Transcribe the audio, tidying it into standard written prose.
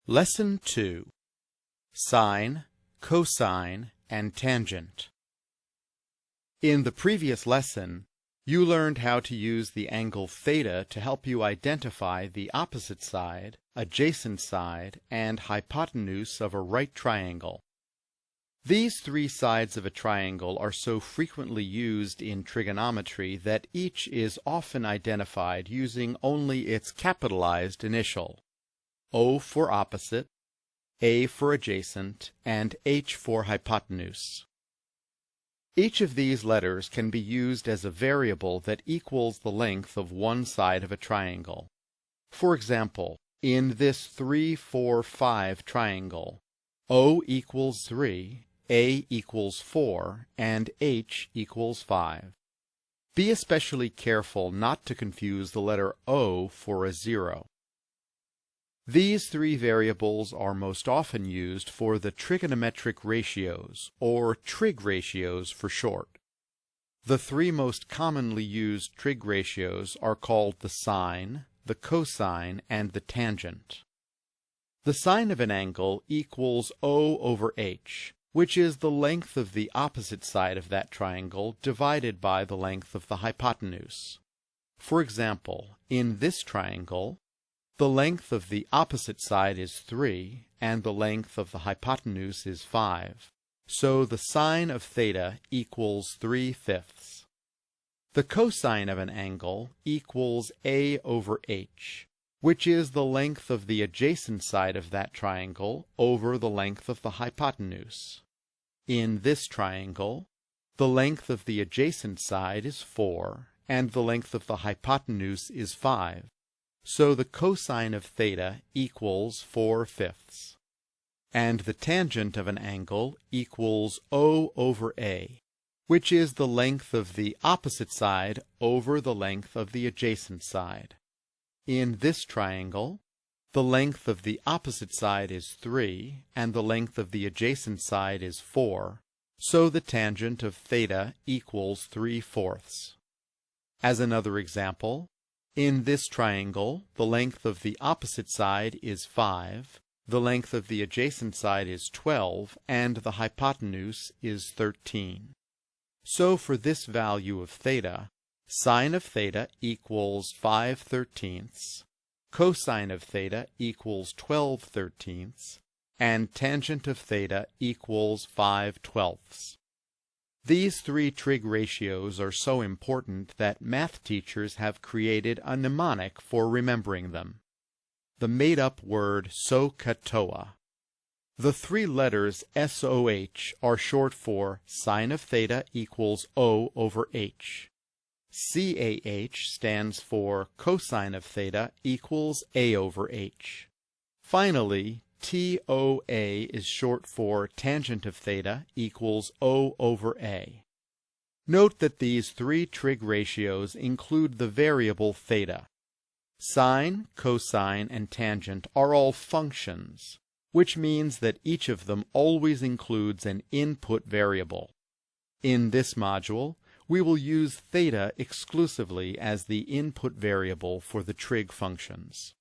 Lesson 2. Sine, cosine, and tangent. In the previous lesson, you learned how to use the angle theta to help you identify the opposite side, adjacent side, and hypotenuse of a right triangle. These three sides of a triangle are so frequently used in trigonometry that each is often identified using only its capitalized initial. O for opposite, A for adjacent, and H for hypotenuse. Each of these letters can be used as a variable that equals the length of one side of a triangle. For example, in this 3, 4, 5 triangle, O equals 3, A equals 4, and H equals 5. Be especially careful not to confuse the letter O for a 0. These three variables are most often used for the trigonometric ratios, or trig ratios for short. The three most commonly used trig ratios are called the sine, the cosine, and the tangent. The sine of an angle equals O over H, which is the length of the opposite side of that triangle divided by the length of the hypotenuse. For example, in this triangle, the length of the opposite side is 3, and the length of the hypotenuse is 5. So the sine of theta equals 3/5. The cosine of an angle equals A over H, which is the length of the adjacent side of that triangle over the length of the hypotenuse. In this triangle, the length of the adjacent side is 4, and the length of the hypotenuse is 5. So the cosine of theta equals 4/5. And the tangent of an angle equals O over A, which is the length of the opposite side over the length of the adjacent side. In this triangle, the length of the opposite side is 3, and the length of the adjacent side is 4, so the tangent of theta equals 3/4. As another example, in this triangle, the length of the opposite side is 5, the length of the adjacent side is 12, and the hypotenuse is 13. So for this value of theta, sine of theta equals 5/13, cosine of theta equals 12/13, and tangent of theta equals 5/12. These three trig ratios are so important that math teachers have created a mnemonic for remembering them. The made-up word SOH-CAH-TOA. The three letters SOH are short for sine of theta equals O over H. CAH stands for cosine of theta equals A over H. Finally, TOA is short for tangent of theta equals O over A. Note that these three trig ratios include the variable theta. Sine, cosine, and tangent are all functions, which means that each of them always includes an input variable. In this module, we will use theta exclusively as the input variable for the trig functions.